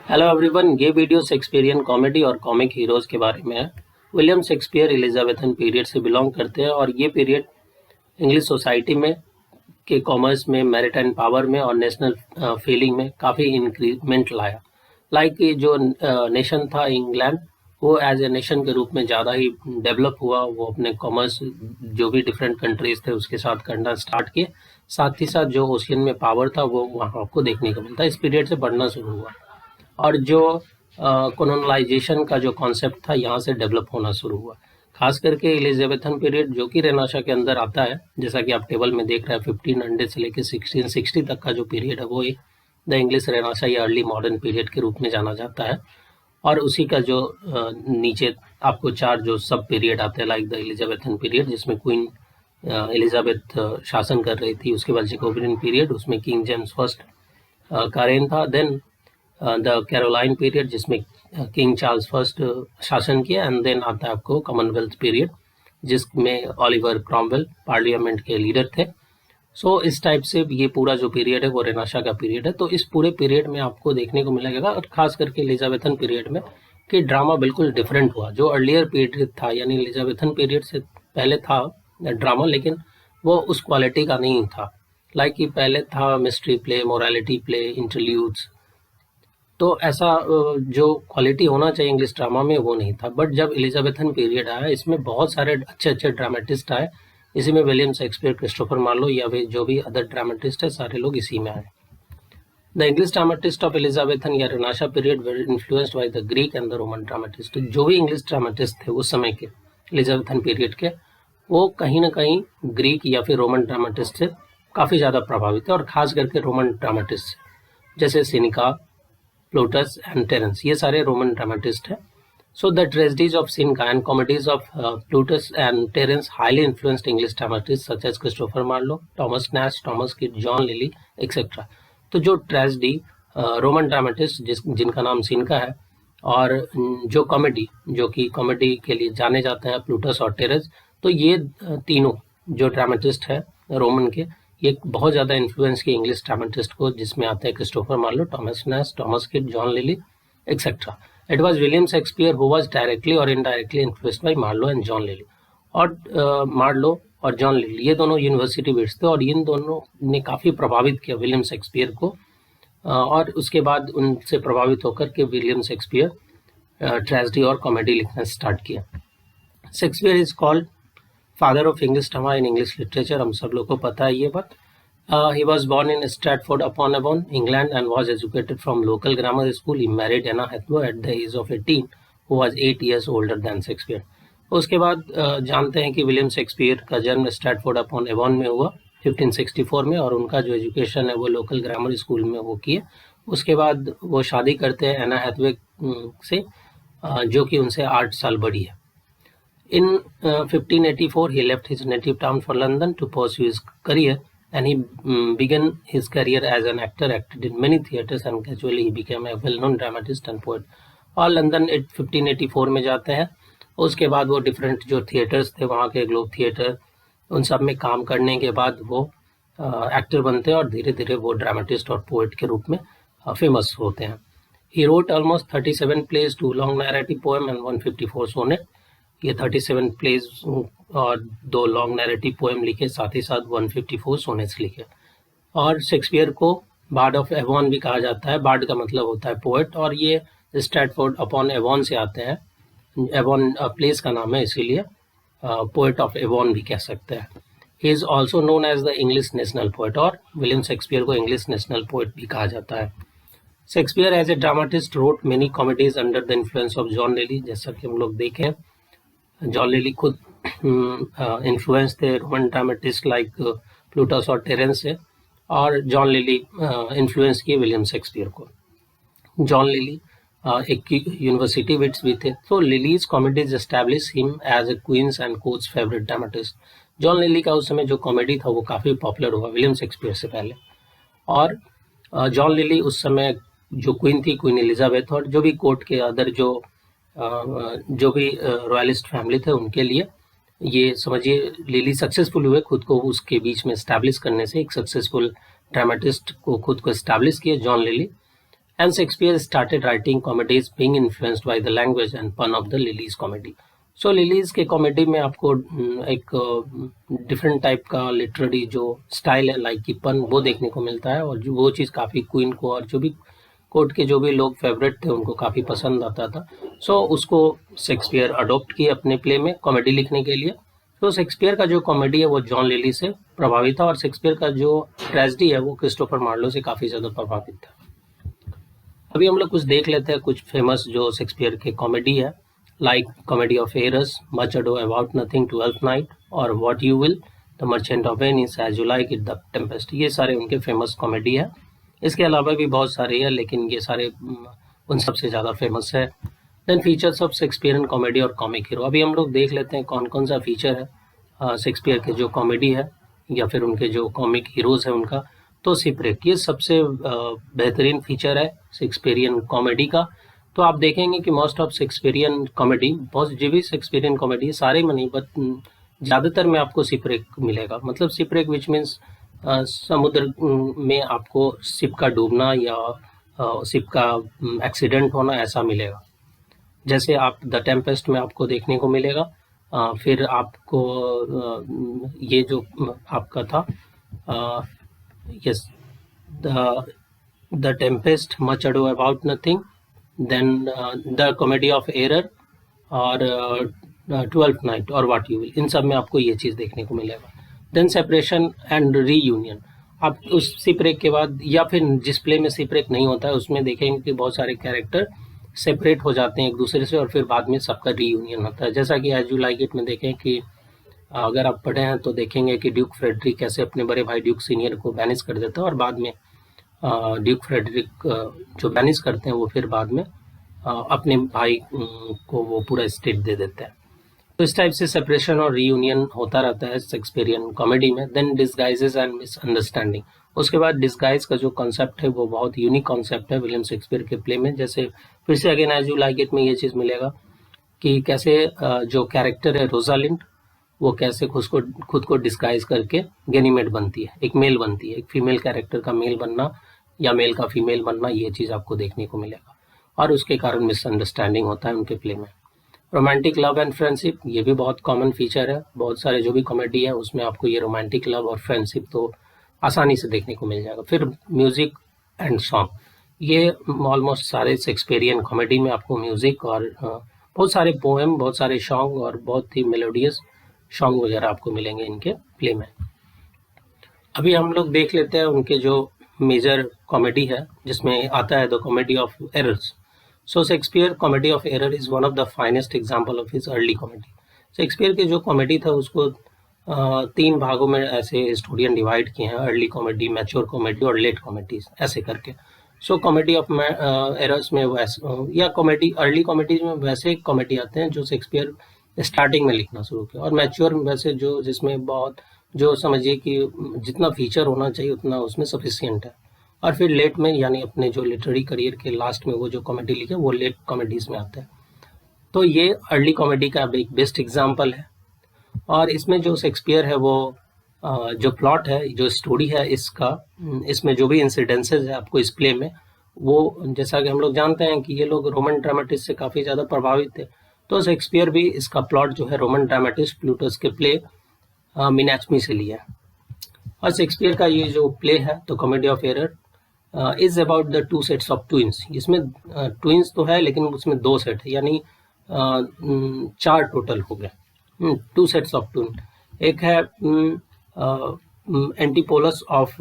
Hello everyone, ये video Shakespearean comedy और comic heroes के बारे में है। विलियम शेक्सपियर एलिजाबेथन पीरियड से बिलोंग करते हैं और ये पीरियड इंग्लिश सोसाइटी में के कॉमर्स में, मैरिटाइम पावर में और नेशनल फीलिंग में काफ़ी इंक्रीमेंट लाया। ये जो नेशन था इंग्लैंड, वो एज ए नेशन के रूप में ज़्यादा ही डेवलप हुआ। वो अपने कॉमर्स जो भी डिफरेंट कंट्रीज थे उसके साथ करना स्टार्ट किए। साथ ही साथ जो ओशियन में पावर था वो वहाँ आपको देखने को मिलता है। इस पीरियड से बढ़ना शुरू हुआ और जो कॉलोनाइजेशन का जो कॉन्सेप्ट था यहाँ से डेवलप होना शुरू हुआ। खास करके एलिजाबेथन पीरियड जो कि रेनाशा के अंदर आता है, जैसा कि आप टेबल में देख रहे हैं, 1500 से लेकर 1660 तक का जो पीरियड है वो द इंग्लिश रेनाशा या अर्ली मॉडर्न पीरियड के रूप में जाना जाता है। और उसी का जो नीचे आपको चार जो सब पीरियड आते हैं, लाइक द एलिजाबेथन पीरियड जिसमें क्वीन एलिजाबेथ शासन कर रही थी, उसके बाद जैकोबियन पीरियड उसमें किंग जेम्स फर्स्ट का रेन था, देन द कैरोलाइन पीरियड जिसमें किंग चार्ल्स फर्स्ट शासन किया, एंड देन आता है आपको कॉमनवेल्थ पीरियड जिसमें ऑलिवर क्रॉमवेल पार्लियामेंट के लीडर थे। सो इस टाइप से ये पूरा जो पीरियड है वो रेनाशा का पीरियड है। तो इस पूरे पीरियड में आपको देखने को मिलेगा, और खास करके एलिजाबेथन पीरियड में, कि ड्रामा बिल्कुल डिफरेंट हुआ। जो अर्लियर पीरियड था, यानी एलिजाबेथन पीरियड से पहले था ड्रामा, लेकिन वो उस क्वालिटी का नहीं था। कि पहले था mystery play, morality play, interludes, तो ऐसा जो क्वालिटी होना चाहिए इंग्लिश ड्रामा में वो नहीं था। बट जब एलिजाबेथन पीरियड आया, इसमें बहुत सारे अच्छे अच्छे ड्रामेटिस्ट आए। इसी में विलियम शेक्सपियर, क्रिस्टोफर मार्लो या फिर जो भी अदर ड्रामेटिस्ट है, सारे लोग इसी में आए। The English dramatist of Elizabethan या renaissance period were influenced by the Greek and the Roman dramatist. जो भी इंग्लिश ड्रामेटिस्ट थे उस समय के एलिजाबेथन पीरियड के, वो कहीं ना कहीं ग्रीक या फिर रोमन ड्रामेटिस्ट से काफ़ी ज़्यादा प्रभावित है, और खास करके रोमन ड्रामेटिस्ट से, जैसे सिनिका, प्लूटस एंड टेरेंस, ये सारे रोमन ड्रामेटिस्ट हैं। So the tragedies of Seneca and comedies of Plautus and Terence highly influenced English dramatist such as Christopher Marlowe, Thomas Nashe, Thomas Kyd, John Lyly etcetera. तो जो tragedy Roman dramatist जिनका नाम सिनका है, और जो comedy जो कि कॉमेडी के लिए जाने जाते हैं, प्लूटस और टेरेंस, तो ये तीनों जो ड्रामेटिस्ट है रोमन के, ये बहुत ज़्यादा इन्फ्लुएंस की इंग्लिश ड्रामेटिस्ट को, जिसमें आते हैं Christopher Marlowe, Thomas Nashe, Thomas Kyd, John Lyly etcetera. It was William Shakespeare who was directly और indirectly influenced by Marlowe and John Lyly. और मार्लो और जॉन लिली ये दोनों यूनिवर्सिटी बेस्ड थे, और इन दोनों ने काफ़ी प्रभावित किया विलियम शेक्सपियर को। और उसके बाद उनसे प्रभावित होकर के विलियम शेक्सपियर ट्रेजेडी और कॉमेडी लिखना स्टार्ट किया। Shakespeare is called father of English drama in English literature, हम सब लोग को पता है ये बात। He was born in Stratford upon Avon, England, and was educated from local grammar school. He married Anna Hathaway at the age of 18, who was 8 years older than Shakespeare. उसके बाद जानते हैं कि विलियम शेक्सपियर का जन्म Stratford upon Avon में हुआ 1564 में, और उनका जो एजुकेशन है वो लोकल ग्रामर स्कूल में वो किए। उसके बाद वो शादी करते हैं एना हैथवे से, जो कि उनसे 8 साल बड़ी है। In 1584, he left his native town for London to pursue his career, and he began his career as an actor, acted in many theatres, and gradually he became a well-known dramatist and poet. और London 1584 में जाते हैं। उसके बाद वो different जो theatres थे वहाँ के, ग्लोब थिएटर, उन सब में काम करने के बाद वो एक्टर बनते हैं, और धीरे धीरे वो ड्रामेटिस्ट और पोएट के रूप में फेमस होते हैं। He wrote almost 37 plays, 2 long narrative poems and 154 sonnet. ये 37 प्लेज और 2 लॉन्ग नैरेटिव पोएम लिखे, साथ ही साथ 154 सोनेट्स लिखे। और शेक्सपियर को बार्ड ऑफ एवॉन भी कहा जाता है। बार्ड का मतलब होता है पोएट, और ये स्ट्रैटफोर्ड अपॉन एवॉन से आते हैं। एवॉन प्लेस का नाम है, इसीलिए पोएट ऑफ एवॉन भी कह सकते हैं। He is also known as the English national poet, और विलियम शेक्सपियर को इंग्लिश नेशनल पोएट भी कहा जाता है। Shakespeare as a dramatist wrote many comedies under the influence of John Lyly. जैसा कि हम लोग देखें, जॉन लिली खुद इन्फ्लुएंस थे रोमन ड्रामेटिस्ट लाइक प्लूटस और टेरेंस से, और जॉन लिली इन्फ्लुएंस किए विलियम शेक्सपियर को। जॉन लिली एक यूनिवर्सिटी विट्स भी थे। तो lilies comedies establish him as a queen's and कोच फेवरेट ड्रामेटिस्ट। जॉन लिली का उस समय जो कॉमेडी था वो काफ़ी पॉपुलर हुआ विलियम शेक्सपियर से पहले। और जॉन लिली उस समय जो क्वीन थी, क्वीन एलिजाबेथ, और जो भी कोर्ट के अदर जो भी रॉयलिस्ट फैमिली थे, उनके लिए ये समझिए लिली सक्सेसफुल हुए खुद को उसके बीच में इस्टेब्लिश करने से। एक सक्सेसफुल ड्रामेटिस्ट को खुद को इस्टेब्लिश किए John Lyly, and Shakespeare started writing comedies being influenced by the language and pun of the Lyly's comedy. So Lyly's के कॉमेडी में आपको एक डिफरेंट टाइप का लिटरेरी जो स्टाइल है, लाइक की पन, वो देखने को मिलता है, और जो वो चीज़ काफ़ी क्वीन को और जो भी कोर्ट के जो भी लोग फेवरेट थे उनको काफ़ी पसंद आता था। सो उसको शेक्सपियर अडॉप्ट किए अपने प्ले में कॉमेडी लिखने के लिए। तो शेक्सपियर का जो कॉमेडी है वो जॉन लिली से प्रभावित था, और शेक्सपियर का जो ट्रेजेडी है वो क्रिस्टोफर मार्लो से काफ़ी ज़्यादा प्रभावित था। अभी हम लोग कुछ देख लेते हैं, कुछ फेमस जो शेक्सपियर के कॉमेडी है, like comedy of errors, much ado about nothing, twelfth night और what you will, the merchant of Venice, as you like it, the tempest. ये सारे उनके फेमस कॉमेडी है। इसके अलावा भी बहुत सारे हैं, लेकिन ये सारे उन सबसे ज़्यादा फेमस है। Then features of Shakespearean comedy और कॉमिक हीरो। अभी हम लोग देख लेते हैं कौन कौन सा फीचर है शेक्सपियर के जो कॉमेडी है या फिर उनके जो कॉमिक हीरोज़ है उनका। तो शिपरेक ये सबसे बेहतरीन फीचर है शेक्सपियरियन कॉमेडी का। तो आप देखेंगे कि मोस्ट ऑफ शेक्सपियरियन कॉमेडी, बहुत जो भी शेक्सपियरियन कॉमेडी, सारे में नहीं बट ज़्यादातर में आपको शिपरेक मिलेगा। मतलब शिपरेक विच मीन्स समुद्र में आपको शिप का डूबना या शिप का एक्सीडेंट होना, ऐसा मिलेगा। जैसे आप द टेम्पेस्ट में आपको देखने को मिलेगा। फिर आपको ये जो आपका था yes, the tempest, much ado about nothing, then the comedy of error और ट्वेल्थ नाइट और व्हाट यू विल, इन सब में आपको ये चीज़ देखने को मिलेगा। Then separation and reunion. आप उस शिपरेक के बाद या फिर जिस प्ले में शिपरेक नहीं होता है उसमें देखेंगे कि बहुत सारे कैरेक्टर सेपरेट हो जाते हैं एक दूसरे से, और फिर बाद में सबका रीयूनियन होता है। जैसा कि एज यू लाइक इट में देखें कि अगर आप पढ़े हैं तो देखेंगे कि ड्यूक फ्रेडरिक कैसे अपने बड़े भाई ड्यूक सीनियर को बैनिश कर देता है, और बाद में ड्यूक फ्रेडरिक जो बैनिश करते हैं वो फिर बाद में अपने भाई को वो पूरा स्टेट दे देते हैं। तो इस टाइप से सेपरेशन और रीयूनियन होता रहता है शेक्सपियरियन कॉमेडी में। Then disguises and misunderstanding. उसके बाद डिस्गाइज का जो कॉन्सेप्ट है वो बहुत यूनिक कॉन्सेप्ट है विलियम शेक्सपियर के प्ले में। जैसे फिर से again As you like It में ये चीज़ मिलेगा कि कैसे जो कैरेक्टर है रोजालिंड, वो कैसे खुद को डिस्गाइज करके गैनीमेड बनती है, एक मेल बनती है, एक फीमेल कैरेक्टर का मेल बनना या मेल का फीमेल बनना, ये चीज़ आपको देखने को मिलेगा, और उसके कारण मिसअंडरस्टैंडिंग होता है उनके प्ले में। रोमांटिक लव एंड फ्रेंडशिप, ये भी बहुत कॉमन फीचर है। बहुत सारे जो भी कॉमेडी है उसमें आपको ये रोमांटिक लव और फ्रेंडशिप तो आसानी से देखने को मिल जाएगा। फिर म्यूजिक एंड सॉन्ग, ये ऑलमोस्ट सारे शेक्सपियरियन कॉमेडी में आपको म्यूजिक और बहुत सारे पोएम, बहुत सारे सॉन्ग और बहुत ही मेलोडियस सॉन्ग वगैरह आपको मिलेंगे इनके प्ले में। अभी हम लोग देख लेते हैं उनके जो मेजर कॉमेडी है, जिसमें आता है the comedy of errors. So Shakespeare comedy of error is one of the finest example of his early comedy. Shakespeare के जो कॉमेडी था उसको 3 भागों में ऐसे हिस्टोरियन डिवाइड किए हैं, अर्ली कॉमेडी, मैच्योर कॉमेडी और लेट कॉमेडीज, ऐसे करके। सो कॉमेडी ऑफ एरर्स में वैसे या कॉमेडी, अर्ली कॉमेडीज में वैसे कॉमेडी आते हैं जो शेक्सपियर स्टार्टिंग में लिखना शुरू किया, और मैच्योर वैसे जो जिसमें बहुत जो समझिए कि जितना फीचर होना चाहिए उतना उसमें सफिशियंट है। और फिर लेट में, यानी अपने जो लिटरेरी करियर के लास्ट में वो जो कॉमेडी लिखे वो लेट कॉमेडीज में आता है। तो ये अर्ली कॉमेडी का एक बेस्ट एग्जाम्पल है। और इसमें जो शेक्सपियर है वो जो प्लॉट है, जो स्टोरी है इसका, इसमें जो भी इंसिडेंसेस है आपको इस प्ले में, वो जैसा कि हम लोग जानते हैं कि ये लोग रोमन ड्रामेटिस्ट से काफ़ी ज़्यादा प्रभावित थे। तो शेक्सपियर भी इसका प्लॉट जो है रोमन ड्रामेटिस्ट प्लूटस के प्ले मिनाचमी से लिया है। और शेक्सपियर का ये जो प्ले है the comedy of error is about the 2 sets of twins. इसमें ट्विंस तो है लेकिन उसमें 2 सेट है, यानी 4 टोटल हो गए, 2 सेट्स ऑफ ट्विन। एक है एंटीपोलस ऑफ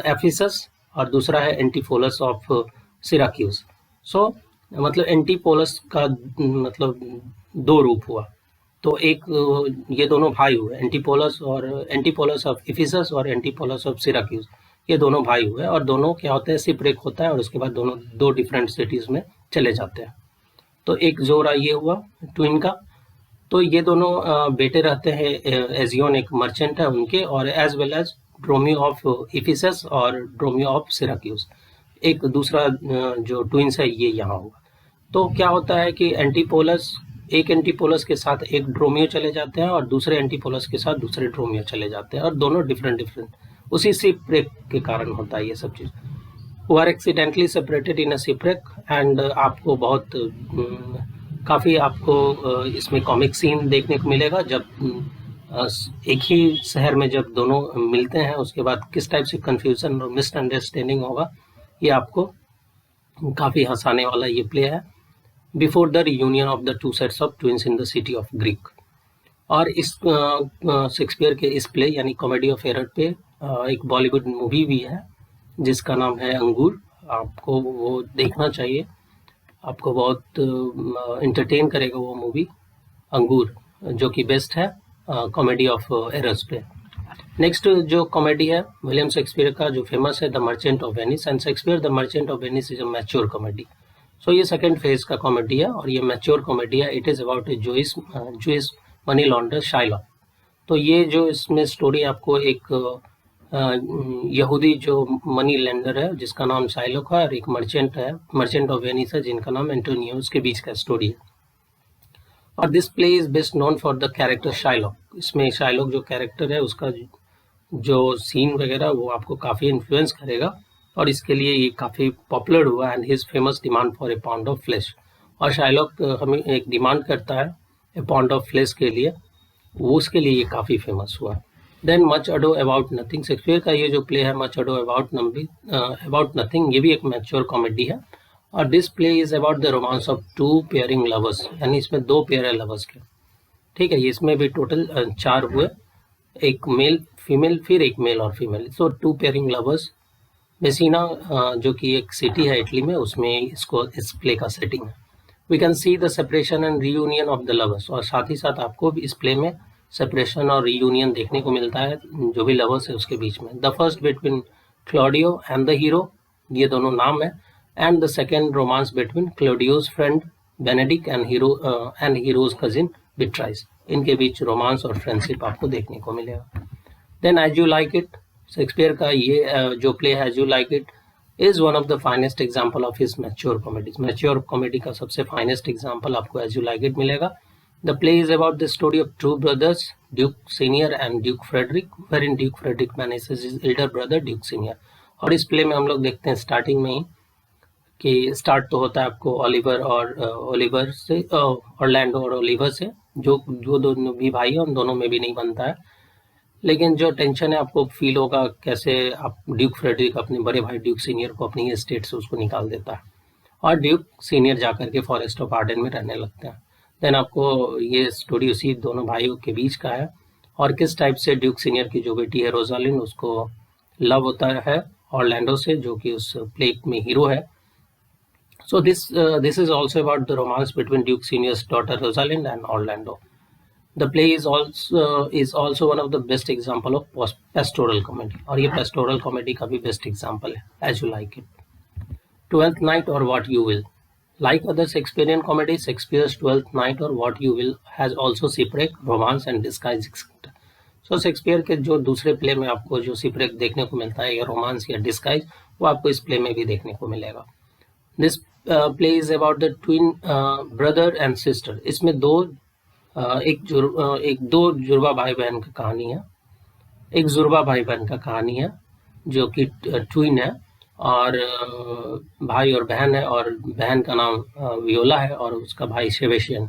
एफिसस और दूसरा है एंटीपोलस ऑफ सिराक्यूज। सो मतलब एंटीपोलस का मतलब 2 रूप हुआ। तो एक ये दोनों भाई हुए, एंटीपोलस ऑफ इफिसस और एंटीपोलस ऑफ सिराक्यूज, ये दोनों भाई हुए, और दोनों क्या होते हैं, शिपरेक होता है और उसके बाद दोनों 2 डिफरेंट सिटीज में चले जाते हैं। तो एक जोड़ा ये हुआ ट्विन का। तो ये दोनों बेटे रहते हैं, एजियोन एक मर्चेंट है उनके, और as well as Dromio of Ephesus और ड्रोमियो ऑफ सिराक्यूज, एक दूसरा जो ट्विंस है ये यहाँ होगा। तो क्या होता है कि एक एंटीपोलस के साथ एक ड्रोमियो चले जाते हैं और दूसरे एंटीपोलस के साथ दूसरे ड्रोमियो चले जाते हैं, और दोनों डिफरेंट उसी शिपरेक के कारण होता है ये सब चीज़। who are accidentally separated in a shipwreck and आपको बहुत काफ़ी आपको इसमें कॉमिक सीन देखने को मिलेगा जब एक ही शहर में जब दोनों मिलते हैं उसके बाद किस टाइप से कंफ्यूजन और मिसअंडरस्टैंडिंग होगा, ये आपको काफ़ी हंसाने वाला ये प्ले है, before the reunion of the two sets of twins in the city of Greek. और इस शेक्सपियर के इस प्ले यानी कॉमेडी ऑफ एरर पे एक बॉलीवुड मूवी भी है जिसका नाम है अंगूर। आपको वो देखना चाहिए, आपको बहुत इंटरटेन करेगा वो मूवी अंगूर, जो कि बेस्ट है कॉमेडी ऑफ एरर्स पे। नेक्स्ट जो कॉमेडी है विलियम शेक्सपियर का जो फेमस है the merchant of Venice, and Shakespeare the merchant of Venice is a mature comedy. So ये सेकंड फेज का कॉमेडी है और ये मैच्योर कॉमेडी है। It is about a Jewish money lender Shylock. तो ये जो इसमें स्टोरी आपको एक यहूदी जो मनी लेंडर है जिसका नाम शाइलॉक है और एक मर्चेंट है, मर्चेंट ऑफ वेनिस है जिनका नाम एंटोनियो, उसके बीच का स्टोरी है। और this play is best known for the character Shylock. इसमें शाइलॉक जो कैरेक्टर है उसका जो सीन वगैरह वो आपको काफ़ी इन्फ्लुएंस करेगा और इसके लिए ये काफ़ी पॉपुलर हुआ and his famous demand for a pound of flesh. और शाइलॉक हमें एक डिमांड करता है ए पाउंड ऑफ फ्लेश के लिए, वो उसके लिए ये काफ़ी फेमस हुआ। Then much ado about nothing, Shakespeare का ये जो प्ले है मच अडो अबाउट नथिंग, ये भी एक मैच्योर कॉमेडी है। और this play is about the romance of two pairing lovers, यानी इसमें दो पेयर है लवर्स के, ठीक है। ये इसमें भी टोटल 4 हुए, एक मेल फीमेल फिर एक मेल और female. So two pairing lovers, Messina जो कि एक सिटी है इटली में, उसमें इसको इस प्ले का सेटिंग है। We can see the separation and reunion of the lovers, और साथ ही साथ आपको भी इस प्ले में सेपरेशन और रीयूनियन देखने को मिलता है जो भी लवर्स है उसके बीच में। The first between Claudio and the Hero, ये दोनों नाम है, and the second romance between Claudio's friend Benedick and Hero's cousin Beatrice, इनके बीच रोमांस और फ्रेंडशिप आपको देखने को मिलेगा। Then as you like it, Shakespeare का ये जो प्ले है as you like it is one of the finest example of his mature comedies. Mature comedy का सबसे फाइनेस्ट एग्जाम्पल आपको एज यू लाइक इट मिलेगा। The play is about the story of two brothers, Duke Senior and Duke Frederick, wherein Duke Frederick manages his elder brother Duke Senior। और इस play में हम लोग देखते हैं स्टार्टिंग में ही कि स्टार्ट तो होता है आपको ओलिवर से, ऑरलैंडो और ओलिवर से, जो दोनों भी भाई है उन दोनों में भी नहीं बनता है, लेकिन जो टेंशन है आपको फील होगा कैसे आप ड्यूक फ्रेडरिक अपने बड़े भाई ड्यूक सीनियर को अपनी स्टेट से उसको निकाल देता है और ड्यूक सीनियर जाकर के फॉरेस्ट ऑफ आर्डन में रहने लगते हैं। देन आपको ये स्टोरी उसी दोनों भाइयों के बीच का है और किस टाइप से ड्यूक सीनियर की जो बेटी है रोजालिन, उसको लव होता है ऑरलैंडो से, जो कि उस प्ले में हीरो है। So this is also about the romance between Duke Senior's daughter Rosalind and Orlando. The play is also one of the best example of pastoral comedy, और ये pastoral comedy का भी best example है, as you like it. Twelfth Night or What You Will. Like other Shakespearean comedies, Shakespeare's Twelfth Night or What You Will has also shipwreck, romance and disguise, etc. So Shakespeare के जो दूसरे play में आपको जो shipwreck देखने को मिलता है या रोमांस या डिस्गाइज, वो आपको इस प्ले में भी देखने को मिलेगा। This play is about the twin brother and sister. इसमें दो जुड़वा भाई बहन का कहानी है, एक जुड़वा भाई बहन का कहानी है जो कि ट्विन है और भाई और बहन है, और बहन का नाम वियोला है और उसका भाई सेबेस्टियन।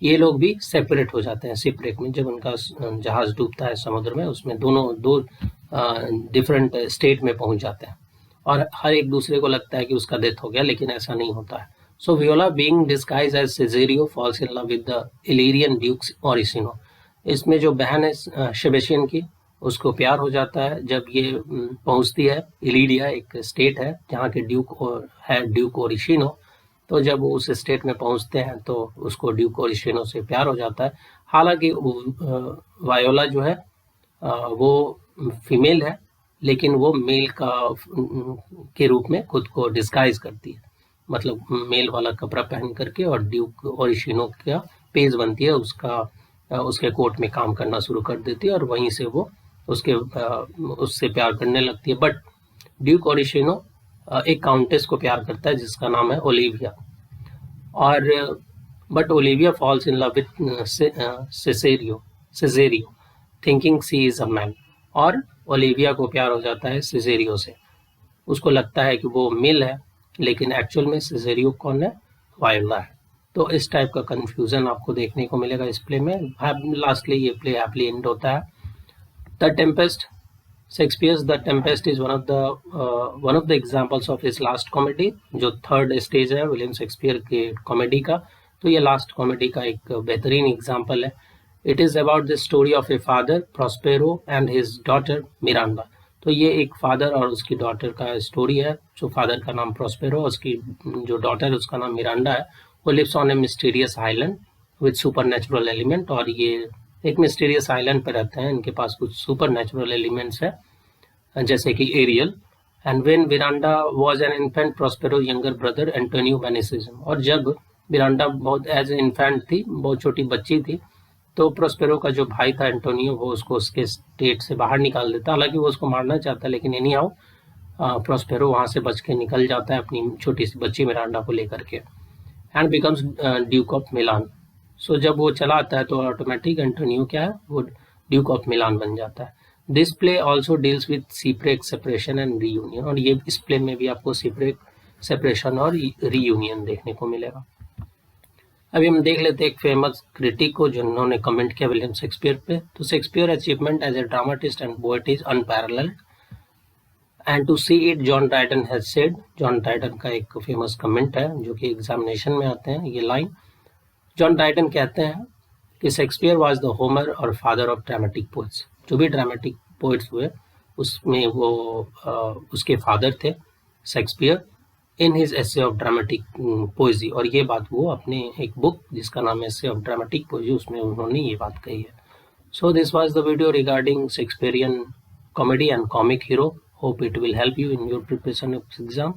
ये लोग भी सेपरेट हो जाते हैं शिपरेक में, जब उनका जहाज डूबता है समुद्र में, उसमें दो डिफरेंट स्टेट में पहुंच जाते हैं और हर एक दूसरे को लगता है कि उसका डेथ हो गया, लेकिन ऐसा नहीं होता है। So Viola being disguised as Cesario falls in love with the Illyrian duke Orsino. इसमें जो बहन है सेबेस्टियन की, उसको प्यार हो जाता है जब ये पहुंचती है इलिरिया, एक स्टेट है जहाँ के ड्यूक ओरिसिनो। तो जब वो उस स्टेट में पहुंचते हैं तो उसको ड्यूक ओरिसिनो से प्यार हो जाता है। हालांकि वायोला जो है वो फीमेल है, लेकिन वो मेल के रूप में खुद को डिस्गाइज करती है, मतलब मेल वाला कपड़ा पहन करके, और ड्यूक ओरिसिनो का पेज बनती है, उसके कोर्ट में काम करना शुरू कर देती है और वहीं से वो उससे प्यार करने लगती है। बट ड्यूक ओरिसिनो एक काउंटेस को प्यार करता है जिसका नाम है ओलिविया, और but Olivia falls in love with Cesario thinking she is a man, और ओलिविया को प्यार हो जाता है सेजेरियो से। उसको लगता है कि वो मिल है, लेकिन एक्चुअल में सिजेरियो कौन है, वायोला है। तो इस टाइप का कंफ्यूजन आपको देखने को मिलेगा इस प्ले में। लास्टली ये प्ले हैप्पीली एंड होता है। The Tempest, Shakespeare's the Tempest is one of the examples of his last comedy, जो थर्ड स्टेज है विलियम शेक्सपियर के कॉमेडी का। तो ये लास्ट कॉमेडी का एक बेहतरीन एग्जांपल है। It is about the story of a father Prospero and his daughter Miranda. तो ये एक फादर और उसकी डॉटर का स्टोरी है। जो फादर का नाम प्रोस्पेरो, उसकी जो डॉटर है उसका नाम मिरांडा है। वो lives on a mysterious island with supernatural element, और ये एक मिस्टीरियस आइलैंड पर रहते हैं। इनके पास कुछ सुपर नेचुरल एलिमेंट्स है, जैसे कि Ariel. And when Miranda was an infant, Prospero younger brother Antonio menaces him. और जब मिरांडा बहुत एज ए इन्फेंट थी, बहुत छोटी बच्ची थी, तो प्रोस्पेरो का जो भाई था एंटोनियो, वो उसको उसके स्टेट से बाहर निकाल देता। हालांकि वो उसको मारना चाहता, लेकिन एनी हाउ प्रोस्पेरो वहां से बच के निकल जाता है अपनी छोटी सी बच्ची मिरांडा को लेकर के, and becomes duke of Milan. So जब वो चला आता है तो ऑटोमेटिक एंटोनियो क्या है, वो ड्यूक ऑफ मिलान बन जाता है। This play also deals with shipwreck separation and reunion, और ये इस प्ले में भी आपको सीप्रेक सेपरेशन और रीयूनियन देखने को मिलेगा। अभी हम देख लेते हैं एक फेमस क्रिटिक को जिन्होंने कमेंट किया विलियम शेक्सपियर पे। तो Shakespeare achievement as a dramatist and poet is unparalleled, and to see it John Dryden has said. John Dryden का एक फेमस कमेंट है जो कि एग्जामिनेशन में आते हैं, ये लाइन। जॉन ड्राइडन कहते हैं कि शेक्सपियर वाज द होमर और फादर ऑफ ड्रामेटिक पोएट्स। जो भी ड्रामेटिक पोएट्स हुए उसमें वो उसके फादर थे Shakespeare, in his essay of dramatic पोएजी। और ये बात वो अपने एक बुक जिसका नाम है एसे ऑफ ड्रामेटिक पोएजी, उसमें उन्होंने ये बात कही है। So this was the video regarding Shakespearean comedy and comic hero. Hope it will help you in your preparation of exam.